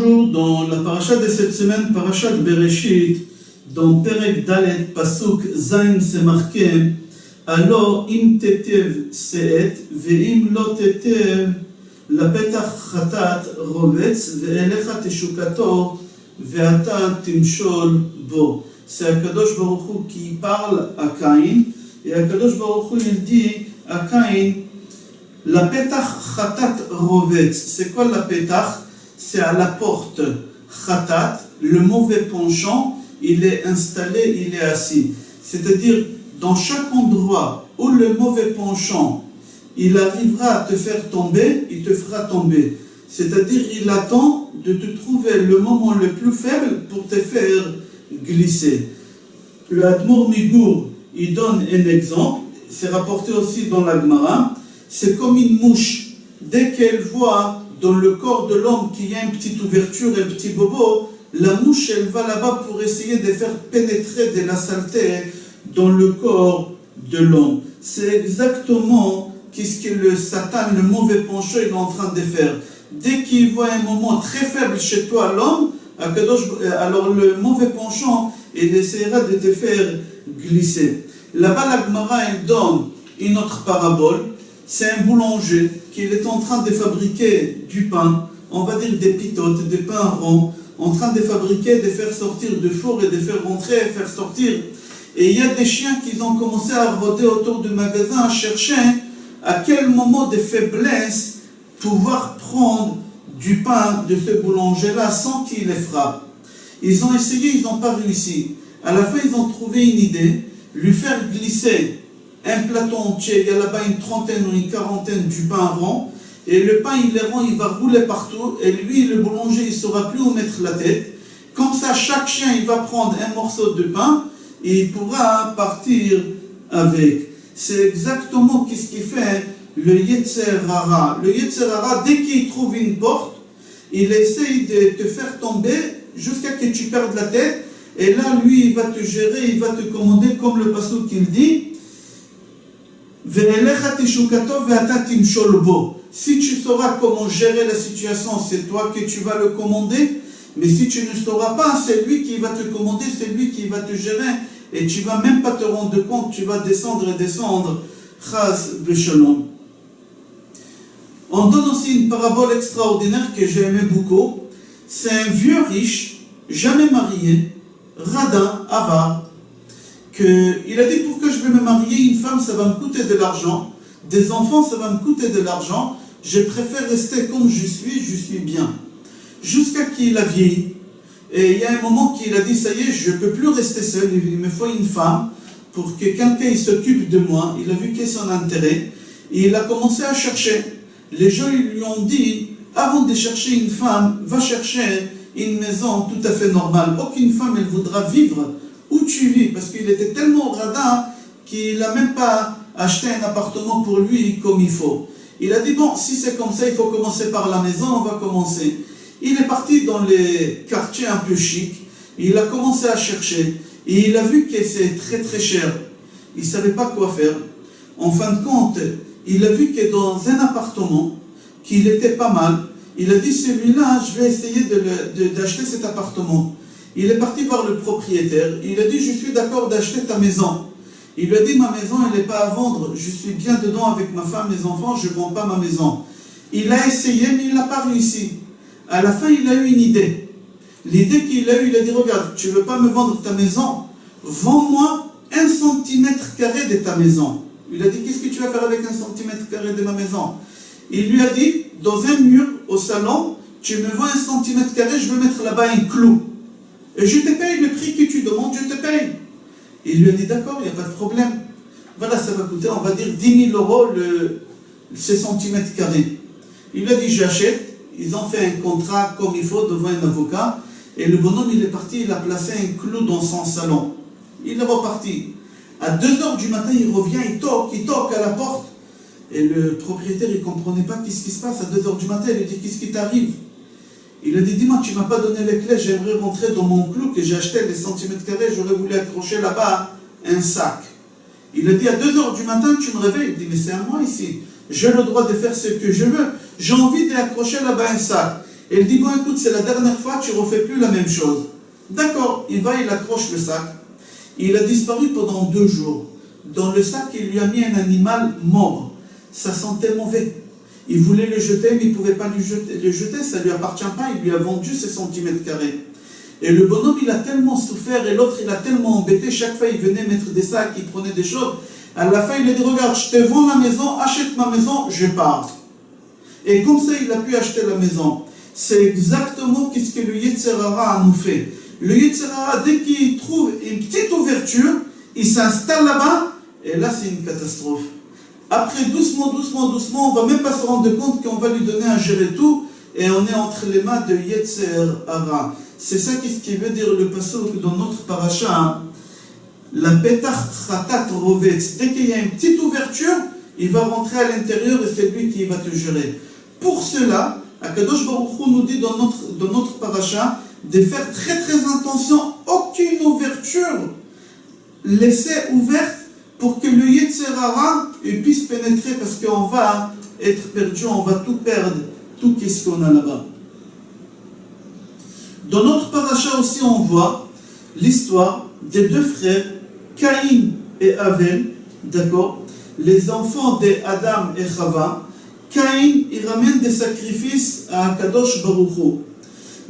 Toujours dans la paracha de cette semaine, paracha de Bereshit, dans Perek Dalet, Pasuk Zain, c'est marqué Alors im tetev se'et, ve'im lo tetev, lapetach chatat rovetz, ve'elecha teshukato, ve'ata timshol bo. C'est Akadosh Baruch Hu qui parle à Caïn, et Akadosh Baruch Hu il dit à Caïn, la petach chatat rovetz. C'est quoi la petach? C'est à la porte chatat, le mauvais penchant, il est installé, il est assis. C'est-à-dire, dans chaque endroit où le mauvais penchant, il arrivera à te faire tomber, il te fera tomber. C'est-à-dire, il attend de te trouver le moment le plus faible pour te faire glisser. Le Admor Migour, il donne un exemple, c'est rapporté aussi dans la Gemara, c'est comme une mouche. Dès qu'elle voit dans le corps de l'homme qu'il y a une petite ouverture, un petit bobo, la mouche, elle va là-bas pour essayer de faire pénétrer de la saleté dans le corps de l'homme. C'est exactement ce que le Satan, le mauvais penchant, il est en train de faire. Dès qu'il voit un moment très faible chez toi, l'homme, alors le mauvais penchant, il essaiera de te faire glisser. Là-bas, la Gemara, elle donne une autre parabole. C'est un boulanger qui est en train de fabriquer du pain, on va dire des pitotes, des pains ronds, en train de fabriquer, de faire sortir du four et de faire rentrer et faire sortir. Et il y a des chiens qui ont commencé à rôder autour du magasin, à chercher à quel moment de faiblesse pouvoir prendre du pain de ce boulanger-là sans qu'il les frappe. Ils ont essayé, ils n'ont pas réussi. À la fin, ils ont trouvé une idée, lui faire glisser un plateau entier, il y a là-bas une trentaine ou une quarantaine du pain rond, et le pain il est rond, il va rouler partout, et lui, le boulanger, il ne saura plus où mettre la tête. Comme ça, chaque chien, il va prendre un morceau de pain, et il pourra partir avec. C'est exactement ce qui fait le Yetzer Hara. Le Yetzer Hara, dès qu'il trouve une porte, il essaye de te faire tomber jusqu'à ce que tu perdes la tête, et là, lui, il va te gérer, il va te commander, comme le pasuk qu'il dit, si tu sauras comment gérer la situation, c'est toi que tu vas le commander. Mais si tu ne sauras pas, c'est lui qui va te commander, c'est lui qui va te gérer. Et tu ne vas même pas te rendre compte, tu vas descendre et descendre. Chaz v'shalom. On donne aussi une parabole extraordinaire que j'ai aimé beaucoup. C'est un vieux riche, jamais marié, radin, avare, il a dit pour que je vais me marier, une femme ça va me coûter de l'argent, des enfants ça va me coûter de l'argent, je préfère rester comme je suis bien. Jusqu'à qu'il a vieilli. Et il y a un moment qu'il a dit ça y est, je ne peux plus rester seul, il me faut une femme pour que quelqu'un il s'occupe de moi. Il a vu quel est son intérêt et il a commencé à chercher. Les gens ils lui ont dit, avant de chercher une femme, va chercher une maison tout à fait normale. Aucune femme elle voudra vivre où tu vis, parce qu'il était tellement radin qu'il n'a même pas acheté un appartement pour lui comme il faut. Il a dit, bon, si c'est comme ça, il faut commencer par la maison, on va commencer. Il est parti dans les quartiers un peu chics, il a commencé à chercher, et il a vu que c'est très très cher. Il ne savait pas quoi faire. En fin de compte, il a vu que dans un appartement, qu'il était pas mal, il a dit, celui-là, je vais essayer d'acheter cet appartement. Il est parti voir le propriétaire, il a dit, je suis d'accord d'acheter ta maison. Il lui a dit, ma maison, elle n'est pas à vendre, je suis bien dedans avec ma femme, mes enfants, je ne vends pas ma maison. Il a essayé, mais il n'a pas réussi. À la fin, il a eu une idée. L'idée qu'il a eue, il a dit, regarde, tu ne veux pas me vendre ta maison, vends-moi 1 cm² de ta maison. Il a dit, qu'est-ce que tu vas faire avec 1 cm² de ma maison? Il lui a dit, dans un mur au salon, tu me vends 1 cm², je veux mettre là-bas un clou. Et je te paye le prix que tu demandes, je te paye. Il lui a dit, d'accord, il n'y a pas de problème. Voilà, ça va coûter, on va dire, 10 000 € ces centimètres carrés. Il lui a dit, j'achète. Ils ont fait un contrat comme il faut devant un avocat. Et le bonhomme, il est parti, il a placé un clou dans son salon. Il est reparti. À 2h du matin, il revient, il toque à la porte. Et le propriétaire, il ne comprenait pas qu'est-ce qui se passe. À 2h du matin, il lui dit, qu'est-ce qui t'arrive? Il a dit, dis-moi, tu ne m'as pas donné les clés, j'aimerais rentrer dans mon clou que j'ai acheté les centimètres carrés, j'aurais voulu accrocher là-bas un sac. Il a dit, à 2h du matin, tu me réveilles. Il dit, mais c'est à moi ici. J'ai le droit de faire ce que je veux. J'ai envie d'accrocher là-bas un sac. Et il dit, bon écoute, c'est la dernière fois, tu ne refais plus la même chose. D'accord, il va, il accroche le sac. Il a disparu pendant 2 jours. Dans le sac, il lui a mis un animal mort. Ça sentait mauvais. Il voulait le jeter, mais il ne pouvait pas le jeter, ça ne lui appartient pas, il lui a vendu ses centimètres carrés. Et le bonhomme, il a tellement souffert, et l'autre, il a tellement embêté, chaque fois, il venait mettre des sacs, il prenait des choses. À la fin, il a dit, regarde, je te vends la maison, achète ma maison, je pars. Et comme ça, il a pu acheter la maison. C'est exactement ce que le Yetzer Hara nous fait. Le Yetzer Hara, dès qu'il trouve une petite ouverture, il s'installe là-bas, et là, c'est une catastrophe. Après, doucement, on ne va même pas se rendre compte qu'on va lui donner un gérer tout, et on est entre les mains de Yetzer Hara. C'est ça ce qui veut dire le pasuk dans notre paracha. La petach chatat rovetz. Dès qu'il y a une petite ouverture, il va rentrer à l'intérieur et c'est lui qui va te gérer. Pour cela, Akadosh Baruch Hu nous dit dans notre paracha de faire très très attention, aucune ouverture laissée ouverte pour que le Yetzer Hara puisse pénétrer, parce qu'on va être perdu, on va tout perdre, tout ce qu'on a là-bas. Dans notre paracha aussi, on voit l'histoire des 2 frères, Caïn et Abel, d'accord, les enfants d'Adam et Chava. Caïn, il ramène des sacrifices à Akadosh Baruch Hu.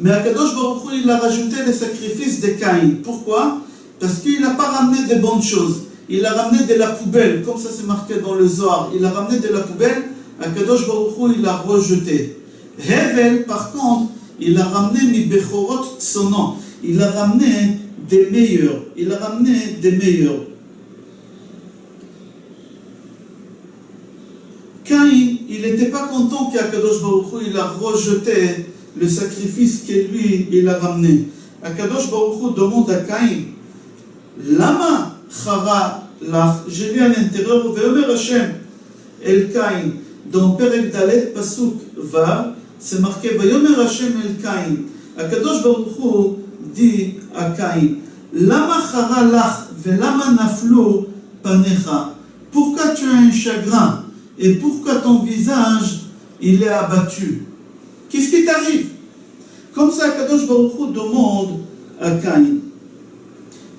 Mais Akadosh Baruch Hu, il a rajouté les sacrifices de Caïn. Pourquoi? Parce qu'il n'a pas ramené de bonnes choses. Il a ramené de la poubelle, comme ça c'est marqué dans le Zohar. Il a ramené de la poubelle, Akadosh Baruch Hu, il a rejeté. Hevel, par contre, il a ramené mi bechorot tsono. Il a ramené des meilleurs. Il a ramené des meilleurs. Caïn, il n'était pas content qu'Akadosh Baruch Hu, il a rejeté le sacrifice que lui, il a ramené. Akadosh Baruch Hu demande à Caïn, Lama chara lach, j'ai lu à l'intérieur, Veomer Hashem, El Caïn, dans Perek Dalet, Pasuk Vav, c'est marqué, Vayomer Hashem El Caïn. Akadosh Baruch Hu dit à Caïn, Lama chara lach, velama naflu panecha. Pourquoi tu as un chagrin? Et pourquoi ton visage, il est abattu? Qu'est-ce qui t'arrive? Comme ça, Kadosh Baruch Hu demande à Caïn.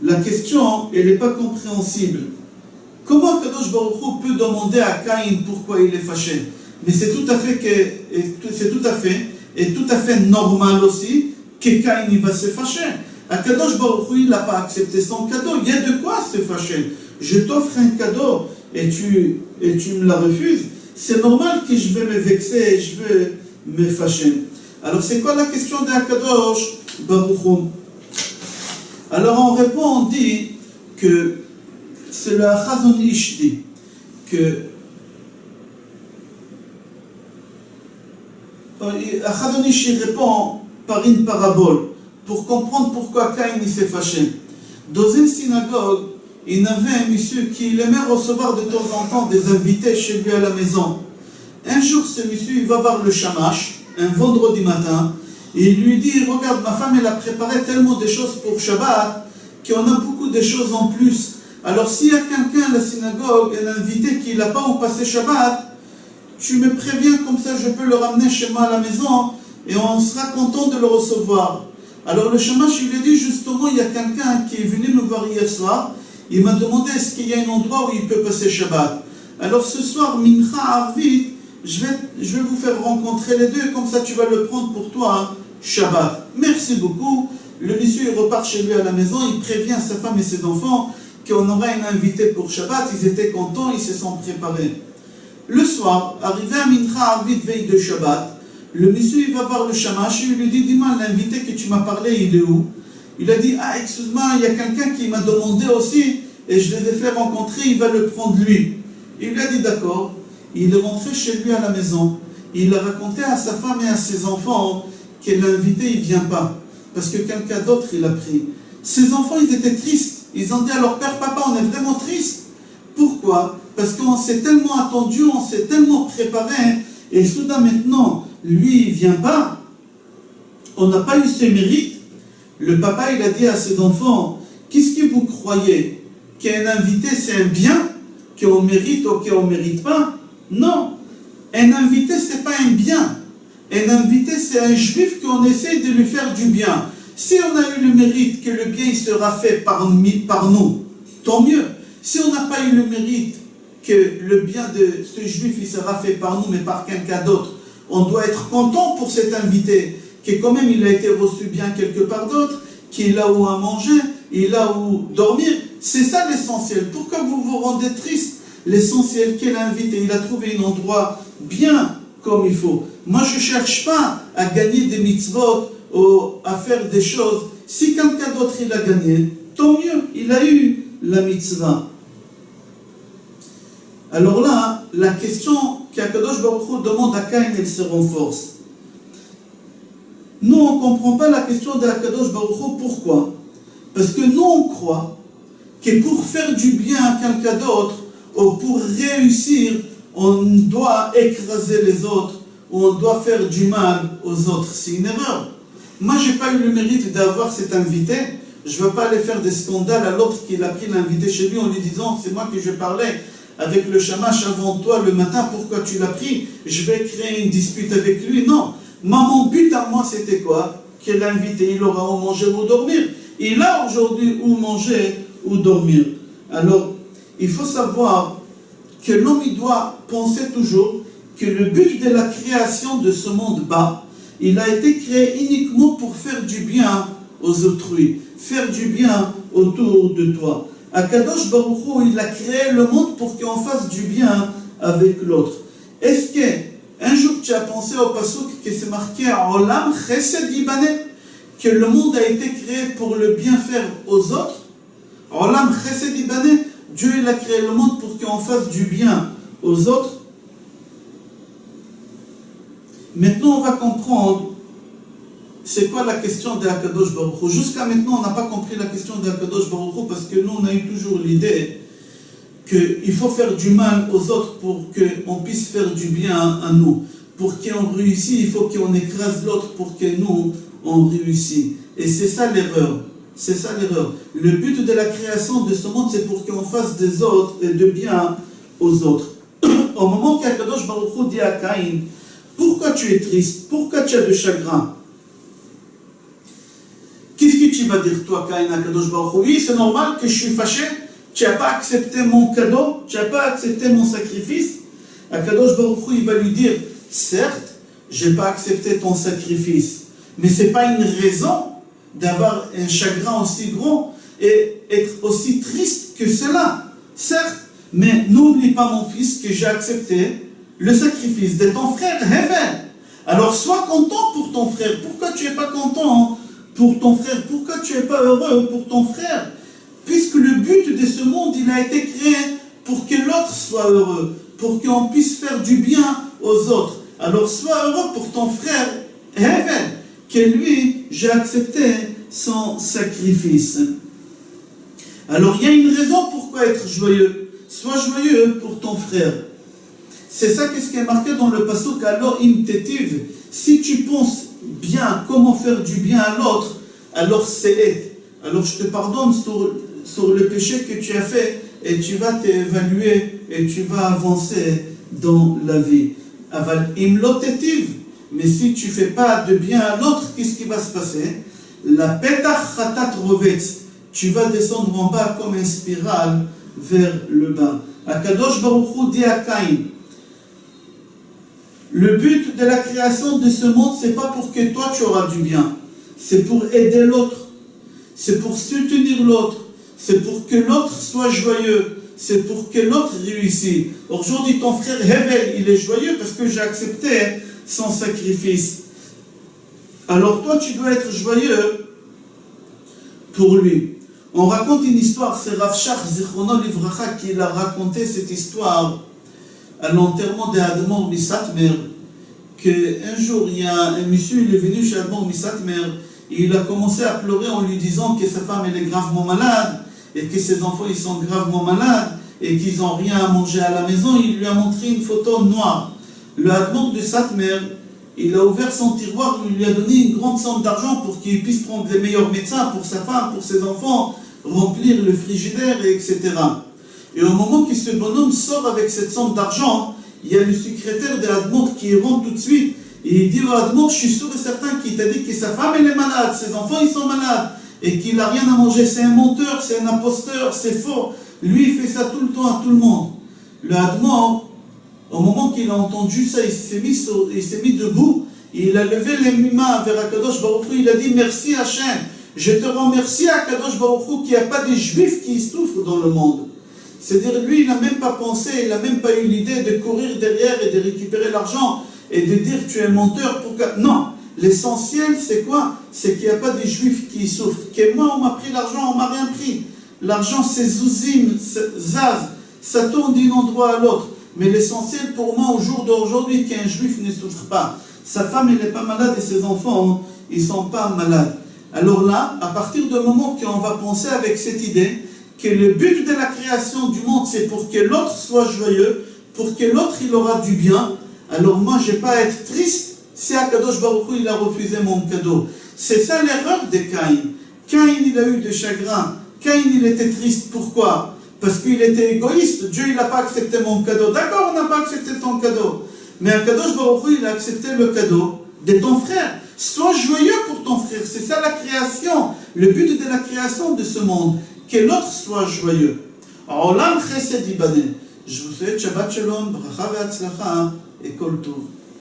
La question, elle n'est pas compréhensible. Comment Kadosh Baruch Hu peut demander à Caïn pourquoi il est fâché? Mais c'est tout à fait normal aussi que Caïn il va se fâcher. Kadosh Baruch Hu, il n'a pas accepté son cadeau. Il y a de quoi se fâcher. Je t'offre un cadeau et tu me la refuses, c'est normal que je vais me vexer et je vais me fâcher. Alors c'est quoi la question d'Akadosh Baruch Hu? Alors on répond, on dit que c'est le Chazon Ish dit que Chazon Ish répond par une parabole pour comprendre pourquoi Caïn s'est fâché. Dans une synagogue, il y avait un monsieur qui aimait recevoir de temps en temps des invités chez lui à la maison. Un jour, ce monsieur, il va voir le shamash, un vendredi matin, et il lui dit, regarde, ma femme, elle a préparé tellement de choses pour Shabbat, qu'on a beaucoup de choses en plus. Alors, s'il y a quelqu'un à la synagogue, un invité qui n'a pas où passer Shabbat, tu me préviens, comme ça je peux le ramener chez moi à la maison, et on sera content de le recevoir. Alors, le shamash, il lui dit, justement, il y a quelqu'un qui est venu me voir hier soir. Il m'a demandé est-ce qu'il y a un endroit où il peut passer Shabbat. Alors ce soir, Mincha Arvit, je vais vous faire rencontrer les deux, comme ça tu vas le prendre pour toi, Shabbat. Merci beaucoup. Le monsieur il repart chez lui à la maison, il prévient sa femme et ses enfants qu'on aura un invité pour Shabbat. Ils étaient contents, ils se sont préparés. Le soir, arrivé à Mincha Arvit, veille de Shabbat, le monsieur il va voir le shamash et il lui dit, dis-moi, l'invité que tu m'as parlé, il est où? Il a dit, ah, excuse-moi, il y a quelqu'un qui m'a demandé aussi, et je les ai fait rencontrer, il va le prendre lui. Il lui a dit, d'accord. Il est rentré chez lui à la maison. Il a raconté à sa femme et à ses enfants que l'invité, il ne vient pas, parce que quelqu'un d'autre, il a pris. Ses enfants, ils étaient tristes. Ils ont dit à leur père, papa, on est vraiment tristes. Pourquoi? Parce qu'on s'est tellement attendu, on s'est tellement préparé, et soudain maintenant, lui, il ne vient pas. On n'a pas eu ses mérites. Le papa, il a dit à ses enfants, qu'est-ce que vous croyez? Qu'un invité, c'est un bien? Qu'on mérite ou qu'on ne mérite pas? Non. Un invité, ce n'est pas un bien. Un invité, c'est un juif qu'on essaie de lui faire du bien. Si on a eu le mérite que le bien il sera fait par nous, tant mieux. Si on n'a pas eu le mérite que le bien de ce juif il sera fait par nous, mais par quelqu'un d'autre, on doit être content pour cet invité, que quand même il a été reçu bien quelque part d'autre, qu'il a où à manger, il a où dormir. C'est ça l'essentiel. Pourquoi vous vous rendez triste? L'essentiel qu'est l'invité, il a trouvé un endroit bien comme il faut. Moi, je ne cherche pas à gagner des mitzvot ou à faire des choses. Si quelqu'un d'autre il a gagné, tant mieux, il a eu la mitzvah. Alors là, la question qu'Akadosh Baruch Hu demande à Caïn, elle se renforce. Nous, on ne comprend pas la question d'Akadosh Baruch Hu. Pourquoi? Parce que nous, on croit que pour faire du bien à quelqu'un d'autre, ou pour réussir, on doit écraser les autres, ou on doit faire du mal aux autres. C'est une erreur. Moi, je n'ai pas eu le mérite d'avoir cet invité. Je ne veux pas aller faire des scandales à l'autre qui a pris l'invité chez lui en lui disant, c'est moi que je parlais avec le shamash avant toi le matin, pourquoi tu l'as pris? Je vais créer une dispute avec lui. Non. Mon but à moi, c'était quoi? Que l'invité, il aura où manger ou dormir. Il a aujourd'hui où manger ou dormir. Alors, il faut savoir que l'homme, il doit penser toujours que le but de la création de ce monde bas, il a été créé uniquement pour faire du bien aux autrui, faire du bien autour de toi. Akadosh Baruch Hu, il a créé le monde pour qu'on fasse du bien avec l'autre. Est-ce qu'un jour tu as pensé au pasuk que c'est marqué Olam Chesed Yibane, que le monde a été créé pour le bien faire aux autres? Olam Chesed Yibane, Dieu il a créé le monde pour qu'on fasse du bien aux autres. Maintenant on va comprendre c'est quoi la question d'Akadosh Baruch Hu. Jusqu'à maintenant on n'a pas compris la question d'Akadosh Baruch Hu parce que nous on a eu toujours l'idée qu'il faut faire du mal aux autres pour qu'on puisse faire du bien à nous. Pour qu'on réussisse, il faut qu'on écrase l'autre pour que nous on réussisse. Et c'est ça l'erreur. C'est ça l'erreur. Le but de la création de ce monde, c'est pour qu'on fasse des autres et de bien aux autres. Au moment qu'Akadosh Baruch Hu dit à Caïn, pourquoi tu es triste? Pourquoi tu as de chagrin? Qu'est-ce que tu vas dire toi, Caïn, à Akadosh Baruch Hu? Oui, c'est normal que je suis fâché. Tu n'as pas accepté mon cadeau, tu n'as pas accepté mon sacrifice. Akadosh Baruch Hu, il va lui dire, certes, je n'ai pas accepté ton sacrifice, mais ce n'est pas une raison d'avoir un chagrin aussi grand et être aussi triste que cela. Certes, mais n'oublie pas mon fils que j'ai accepté le sacrifice de ton frère Hevel. Alors sois content pour ton frère. Pourquoi tu n'es pas content pour ton frère? Pourquoi tu n'es pas heureux pour ton frère? Puisque le but de ce monde, il a été créé pour que l'autre soit heureux, pour qu'on puisse faire du bien aux autres. Alors sois heureux pour ton frère Hevel, que lui, j'ai accepté son sacrifice. Alors il y a une raison pourquoi être joyeux. Sois joyeux pour ton frère. C'est ça qu'est-ce qui est marqué dans le pasuk alors im tetiv. Si tu penses bien comment faire du bien à l'autre, alors c'est. Alors je te pardonne sur le péché que tu as fait et tu vas t'évaluer et tu vas avancer dans la vie. Aval im lo tetiv. Mais si tu ne fais pas de bien à l'autre, qu'est-ce qui va se passer? La petach chatat rovetz. Tu vas descendre en bas comme une spirale vers le bas. Akadosh Baruch Hu dit à Caïn, le but de la création de ce monde, c'est pas pour que toi tu auras du bien. C'est pour aider l'autre. C'est pour soutenir l'autre. C'est pour que l'autre soit joyeux. C'est pour que l'autre réussisse. Aujourd'hui, ton frère Hevel, il est joyeux parce que j'ai accepté son sacrifice. Alors toi, tu dois être joyeux pour lui. On raconte une histoire, c'est Rav Shach Zichrono Livracha qui a raconté cette histoire à l'enterrement d'Admor Misatmer, qu'un jour, il y a un monsieur, il est venu chez Admor Misatmer, et il a commencé à pleurer en lui disant que sa femme, elle est gravement malade, et que ses enfants, ils sont gravement malades, et qu'ils n'ont rien à manger à la maison. Il lui a montré une photo noire. Le Admor de Satmer, il a ouvert son tiroir, il lui a donné une grande somme d'argent pour qu'il puisse prendre les meilleurs médecins pour sa femme, pour ses enfants, remplir le frigidaire, etc. Et au moment que ce bonhomme sort avec cette somme d'argent, il y a le secrétaire de l'Admor qui rentre tout de suite. Et il dit au Admour, je suis sûr et certain qu'il t'a dit que sa femme elle est malade, ses enfants ils sont malades, et qu'il n'a rien à manger. C'est un menteur, c'est un imposteur, c'est faux. Lui il fait ça tout le temps à tout le monde. Le Admour, au moment qu'il a entendu ça, il s'est mis debout, et il a levé les mains vers Akadosh Baruch Hu, il a dit merci Hachem, je te remercie Akadosh Baruch Hu qu'il n'y a pas des juifs qui souffrent dans le monde. C'est-à-dire lui il n'a même pas pensé, il n'a même pas eu l'idée de courir derrière et de récupérer l'argent et de dire tu es menteur pour que... Non, l'essentiel c'est quoi? C'est qu'il n'y a pas des juifs qui souffrent. Que moi on m'a pris l'argent, on m'a rien pris. L'argent c'est zouzim, zaz, ça tourne d'un endroit à l'autre. Mais l'essentiel pour moi au jour d'aujourd'hui, qu'un juif ne souffre pas. Sa femme elle n'est pas malade et ses enfants ils ne sont pas malades. Alors là, à partir du moment qu'on va penser avec cette idée que le but de la création du monde c'est pour que l'autre soit joyeux, pour que l'autre il aura du bien, alors moi je n'ai pas à être triste si Akadosh Baruch Hu il a refusé mon cadeau. C'est ça l'erreur de Caïn. Caïn il a eu de chagrin, Caïn il était triste, pourquoi? Parce qu'il était égoïste, Dieu il n'a pas accepté mon cadeau. D'accord, on n'a pas accepté ton cadeau, mais Akadosh Baruch Hu il a accepté le cadeau de ton frère. Sois joyeux pour ton frère, c'est ça la création, le but de la création de ce monde, que l'autre soit joyeux. Olam Chesed Ibaden. Je vous souhaite Shabbat Shalom, Bracha ve'Hatzlacha et Kol Tov.